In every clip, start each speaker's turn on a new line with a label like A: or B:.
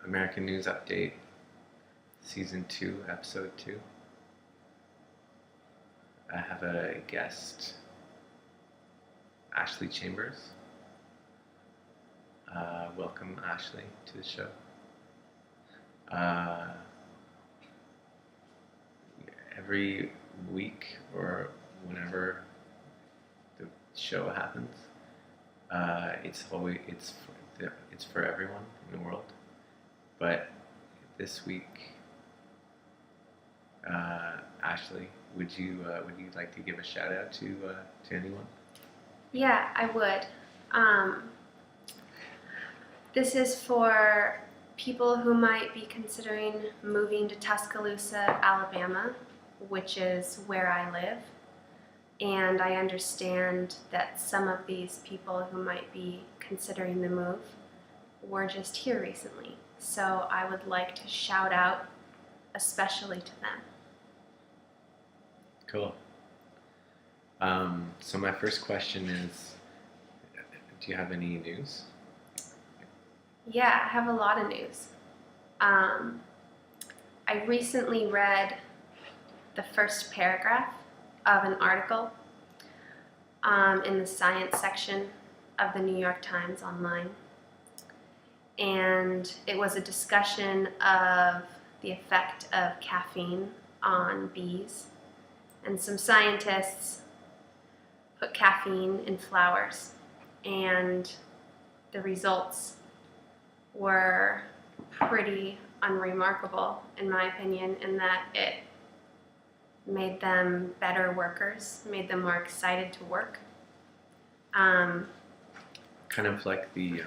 A: American News Update, Season 2, Episode 2. I have a guest, Ashley Chambers. Welcome, Ashley, to the show. Every week or whenever the show happens, it's for everyone in the world. But this week, Ashley, would you like to give a shout out to anyone?
B: Yeah, I would. This is for people who might be considering moving to Tuscaloosa, Alabama, which is where I live. And I understand that some of these people who might be considering the move were just here recently. So I would like to shout out especially to them.
A: Cool. So my first question is, do you have any news?
B: Yeah, I have a lot of news. I recently read the first paragraph of an article in the science section of the New York Times online. And it was a discussion of the effect of caffeine on bees. And some scientists put caffeine in flowers, and the results were pretty unremarkable, in my opinion, in that it made them better workers, made them more excited to work.
A: Kind of like the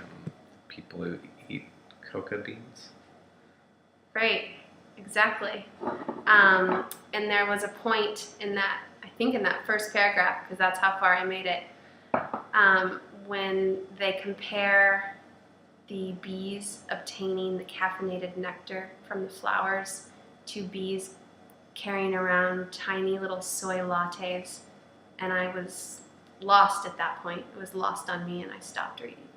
A: people who eat coca beans.
B: Right, exactly. And there was a point in that, I think in that first paragraph, because that's how far I made it, when they compare the bees obtaining the caffeinated nectar from the flowers to bees carrying around tiny little soy lattes, and I was lost at that point. It was lost on me, and I stopped reading.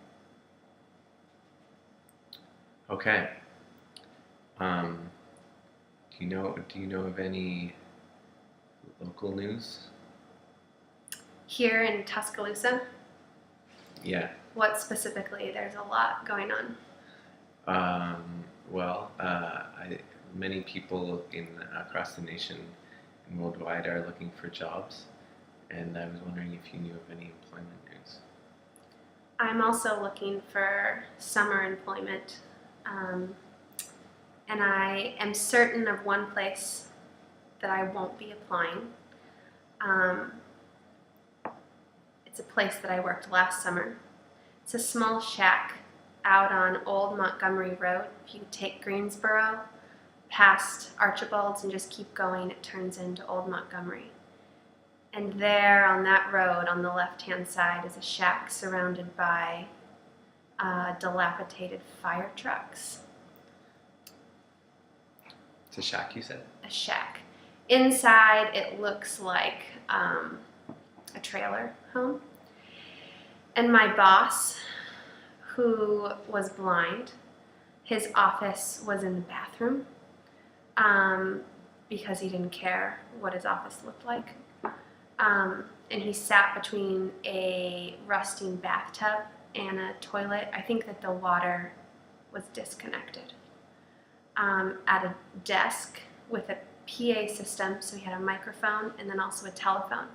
A: Okay. Do you know of any local news?
B: Here in Tuscaloosa?
A: Yeah.
B: What specifically? There's a lot going on.
A: Many people across the nation and worldwide are looking for jobs, and I was wondering if you knew of any employment news.
B: I'm also looking for summer employment, and I am certain of one place that I won't be applying. It's a place that I worked last summer. It's a small shack out on Old Montgomery Road. If you take Greensboro past Archibald's and just keep going, it turns into Old Montgomery. And there on that road on the left-hand side is a shack surrounded by dilapidated fire trucks.
A: It's a shack, you said?
B: A shack. Inside it looks like a trailer home. And my boss, who was blind, his office was in the bathroom because he didn't care what his office looked like. And he sat between a rusting bathtub and a toilet. I think that the water was disconnected. At a desk with a PA system, so he had a microphone and then also a telephone.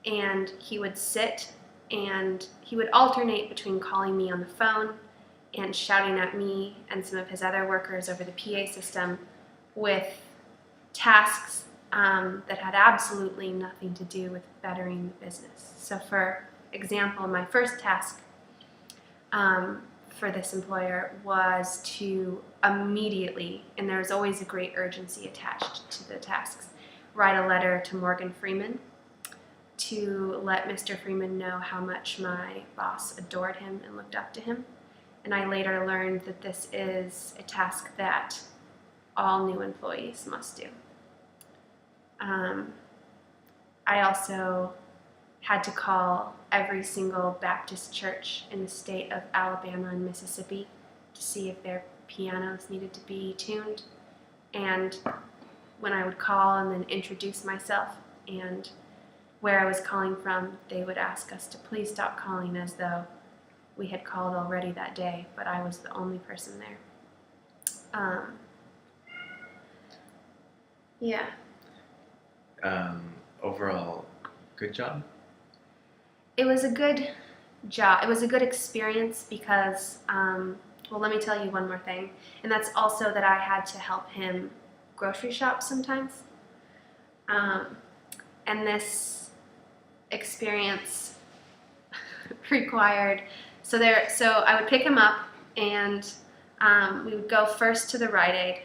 B: And he would sit and he would alternate between calling me on the phone and shouting at me and some of his other workers over the PA system with tasks that had absolutely nothing to do with bettering the business. So for example, my first task for this employer was to immediately, and there's always a great urgency attached to the tasks, write a letter to Morgan Freeman to let Mr. Freeman know how much my boss adored him and looked up to him. And I later learned that this is a task that all new employees must do. I also had to call every single Baptist church in the state of Alabama and Mississippi to see if their pianos needed to be tuned. And when I would call and then introduce myself and where I was calling from, they would ask us to please stop calling as though we had called already that day, but I was the only person there. Yeah.
A: Overall, good job?
B: It was a good job. It was a good experience because, well, let me tell you one more thing. And that's also that I had to help him grocery shop sometimes. And this experience required, so I would pick him up and we would go first to the Rite Aid,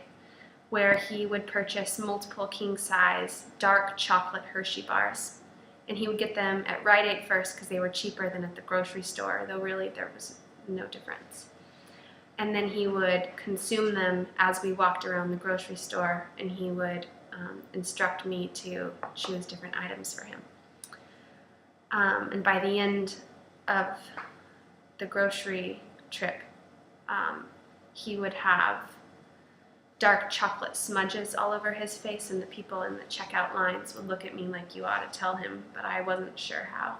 B: where he would purchase multiple king-size dark chocolate Hershey bars. And he would get them at Rite Aid first because they were cheaper than at the grocery store, though really there was no difference. And then he would consume them as we walked around the grocery store, and he would instruct me to choose different items for him. And by the end of the grocery trip, he would have dark chocolate smudges all over his face, and the people in the checkout lines would look at me like, you ought to tell him, but I wasn't sure how.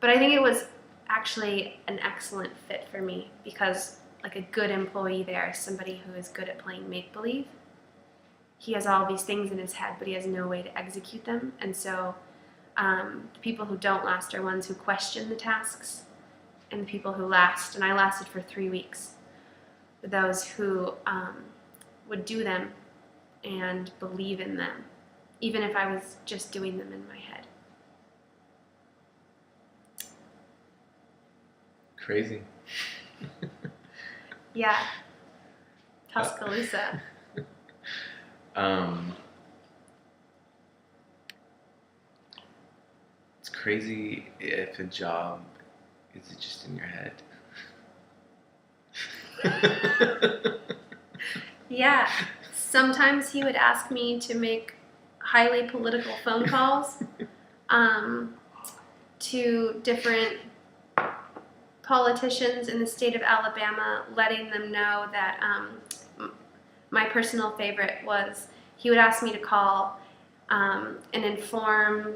B: But I think it was actually an excellent fit for me because, like, a good employee there is somebody who is good at playing make-believe. He has all these things in his head, but he has no way to execute them, and so the people who don't last are ones who question the tasks, and the people who last, and I lasted for 3 weeks, those who would do them and believe in them, even if I was just doing them in my head.
A: Crazy.
B: Yeah. Tuscaloosa.
A: It's crazy if a job is just in your head.
B: Yeah. Sometimes he would ask me to make highly political phone calls to different politicians in the state of Alabama, letting them know that my personal favorite was he would ask me to call and inform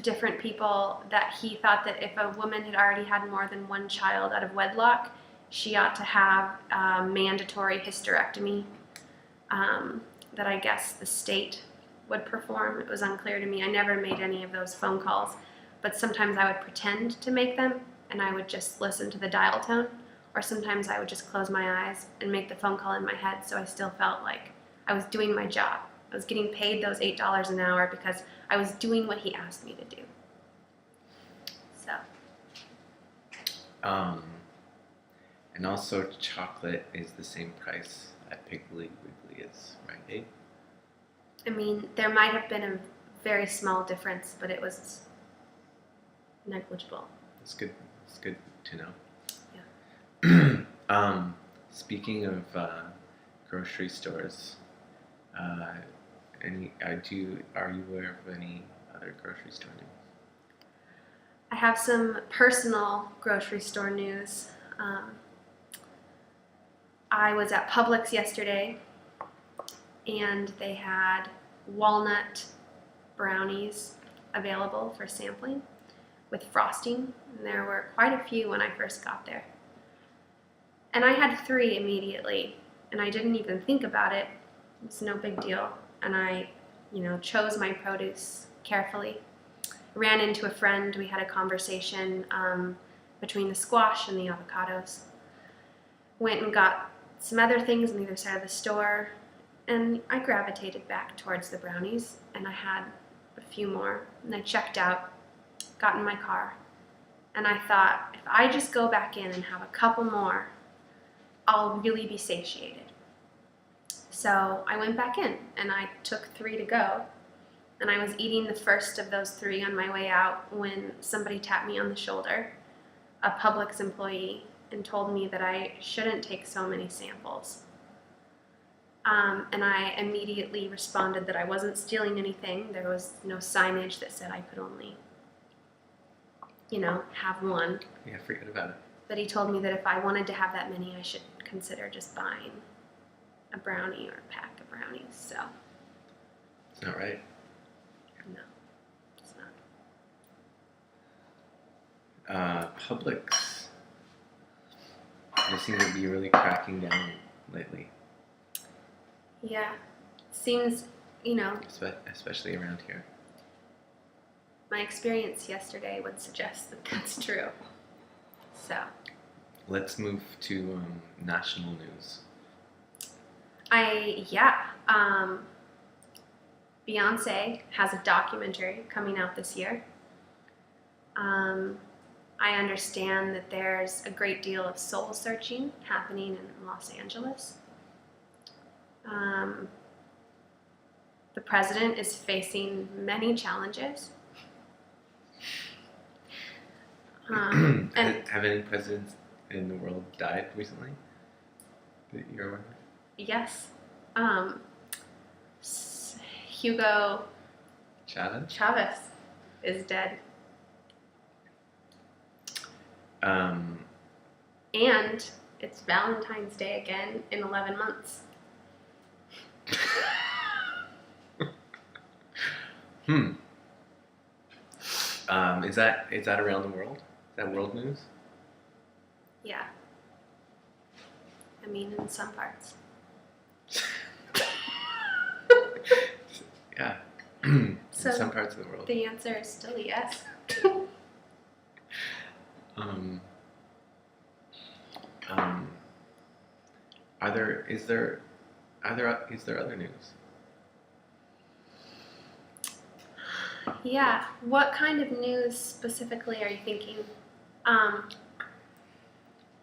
B: different people that he thought that if a woman had already had more than one child out of wedlock, she ought to have a mandatory hysterectomy that I guess the state would perform. It was unclear to me. I never made any of those phone calls, but sometimes I would pretend to make them and I would just listen to the dial tone, or sometimes I would just close my eyes and make the phone call in my head so I still felt like I was doing my job. I was getting paid those $8 an hour because I was doing what he asked me to do. So.
A: And also chocolate is the same price at Piggly Wiggly as Rite Aid.
B: I mean, there might have been a very small difference, but it was negligible.
A: That's good. It's good to know.
B: Yeah.
A: Speaking of grocery stores, are you aware of any other grocery store news?
B: I have some personal grocery store news. I was at Publix yesterday, and they had walnut brownies available for sampling with frosting, and there were quite a few when I first got there. And I had 3 immediately, and I didn't even think about it. It's no big deal. And I, chose my produce carefully. Ran into a friend. We had a conversation between the squash and the avocados. Went and got some other things on either side of the store, and I gravitated back towards the brownies, and I had a few more. And I checked out, got in my car, and I thought, if I just go back in and have a couple more, I'll really be satiated. So I went back in, and I took 3 to go, and I was eating the first of those 3 on my way out when somebody tapped me on the shoulder, a Publix employee, and told me that I shouldn't take so many samples. And I immediately responded that I wasn't stealing anything. There was no signage that said I could only, have one.
A: Yeah, forget about it.
B: But he told me that if I wanted to have that many, I should consider just buying a brownie or a pack of brownies. So,
A: It's not right.
B: no, it's not.
A: Publix. They seem to be really cracking down lately,
B: Yeah, seems, you know,
A: especially around here.
B: my experience yesterday would suggest that that's true. So,
A: Let's move to national news.
B: Beyonce has a documentary coming out this year. I understand that there's a great deal of soul searching happening in Los Angeles. The president is facing many challenges. And
A: Have any presidents in the world died recently that you're aware of?
B: yes, Hugo Chavez is dead. And it's Valentine's Day again in 11 months.
A: Is that around the world? Is that world news?
B: Yeah. I mean, in some parts.
A: Yeah.
B: So
A: in some parts of the world.
B: The answer is still yes.
A: Is there other news?
B: Yeah. What kind of news specifically are you thinking?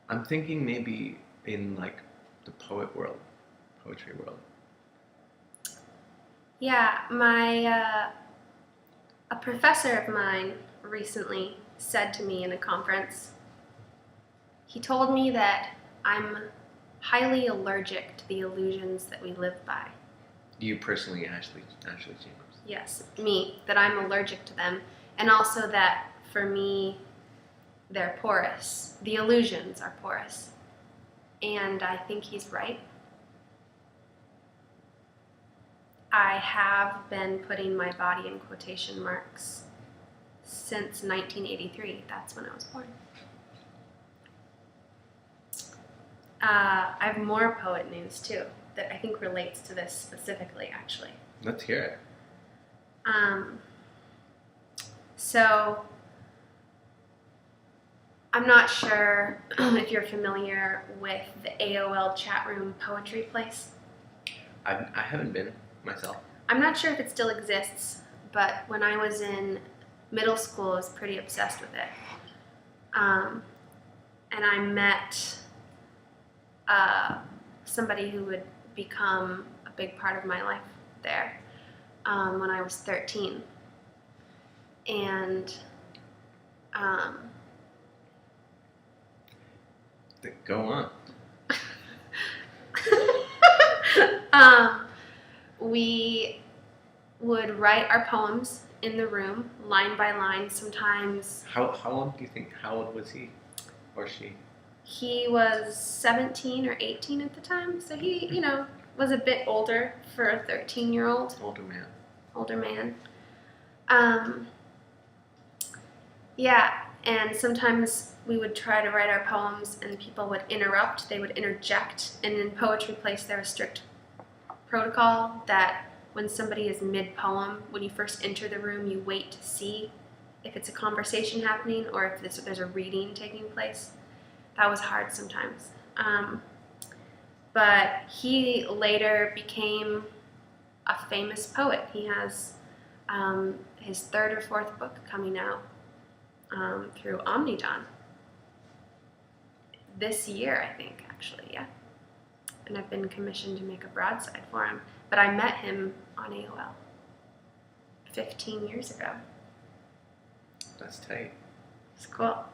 A: I'm thinking maybe in like the poetry world.
B: Yeah, a professor of mine recently said to me in a conference, he told me that I'm highly allergic to the illusions that we live by.
A: You personally, Ashley James.
B: Yes, me, that I'm allergic to them, and also that for me, they're porous. The illusions are porous. And I think he's right. I have been putting my body in quotation marks since 1983. That's when I was born. I have more poet news too that I think relates to this specifically, actually.
A: Let's hear it.
B: So I'm not sure if you're familiar with the AOL chat room poetry place.
A: I haven't been myself.
B: I'm not sure if it still exists, but when I was in middle school, I was pretty obsessed with it. And I met somebody who would become a big part of my life there when I was 13. And
A: go on.
B: We would write our poems in the room, line by line, sometimes.
A: How old do you think? How old was he or she?
B: He was 17 or 18 at the time, so he, was a bit older for a 13-year-old. Older man. Yeah, and sometimes we would try to write our poems and people would interrupt, they would interject, and in Poetry Place there was strict protocol that when somebody is mid-poem, when you first enter the room, you wait to see if it's a conversation happening or if there's a reading taking place. That was hard sometimes. But he later became a famous poet. He has his third or fourth book coming out through Omnidon. This year, I think, actually, yeah. And I've been commissioned to make a broadside for him. But I met him on AOL 15 years ago.
A: That's tight.
B: It's cool.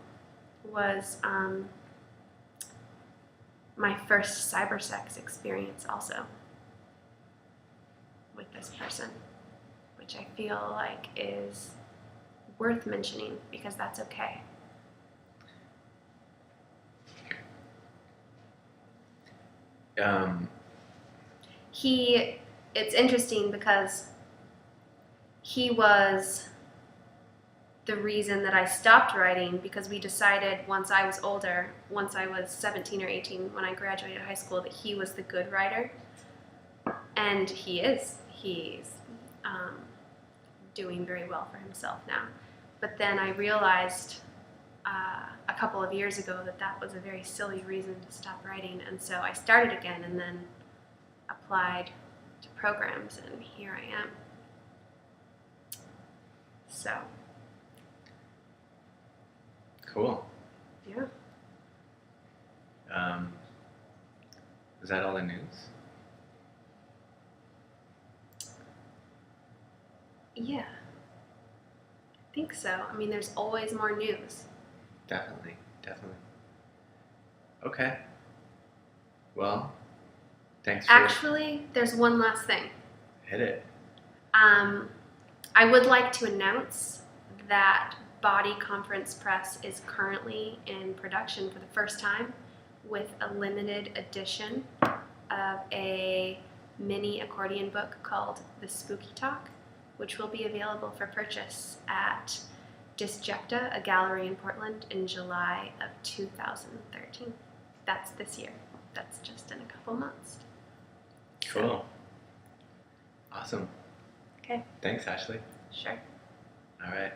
B: Was my first cybersex experience also with this person, which I feel like is worth mentioning because that's okay.
A: Um,
B: It's interesting because he was the reason that I stopped writing, because we decided once I was older, once I was 17 or 18, when I graduated high school, that he was the good writer. And he is. He's doing very well for himself now. But then I realized a couple of years ago that that was a very silly reason to stop writing. And so I started again and then applied to programs, and here I am. So,
A: cool.
B: yeah.
A: Is that all the news?
B: Yeah. I think so. I mean, there's always more news.
A: Definitely, definitely. Okay. Well, thanks for
B: Actually, there's one last thing.
A: hit it.
B: I would like to announce that Body Conference Press is currently in production for the first time with a limited edition of a mini accordion book called The Spooky Talk, which will be available for purchase at Disjecta, a gallery in Portland, in July of 2013. That's this year. That's just in a couple months.
A: Cool. Awesome.
B: Okay.
A: Thanks, Ashley.
B: Sure.
A: All right.